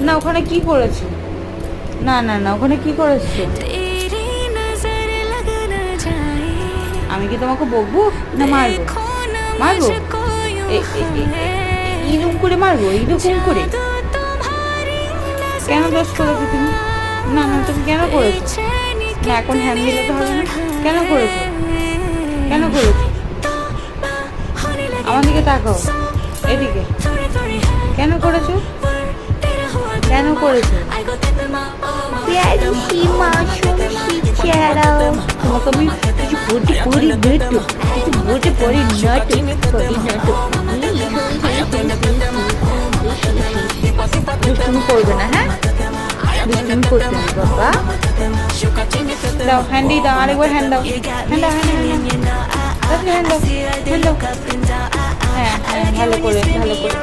না ওখানে কি করেছো? না না না, ওখানে কি করেছো? আমি কি তোমাকে বকবো না মারবো? মারবো? এরকম করে মারবো? এরকম করে? কেন দোষ করেছো তুমি? না না, তুমি কেন করেছো? না এখন হ্যান্ড দিলে তো হবে না। কেন করেছো? কেন করেছো? আমার দিকে তাকাও, এদিকে। কেন করেছো? কেন করেছো? তোমাকে আমি কিছু বলতে পারি না তো, কিছু বলতে পারি না তো, দুষ্টুমি করবে না, হ্যাঁ? দুষ্টুমি করতে না বাবা। দাও হ্যান্ডি দাও, আরেকবার হ্যান্ড দাও, হ্যান্ড দাও, হ্যান্ড দাও, হ্যান্ড দাও। হ্যাঁ হ্যাঁ, ভালো করে ভালো করে।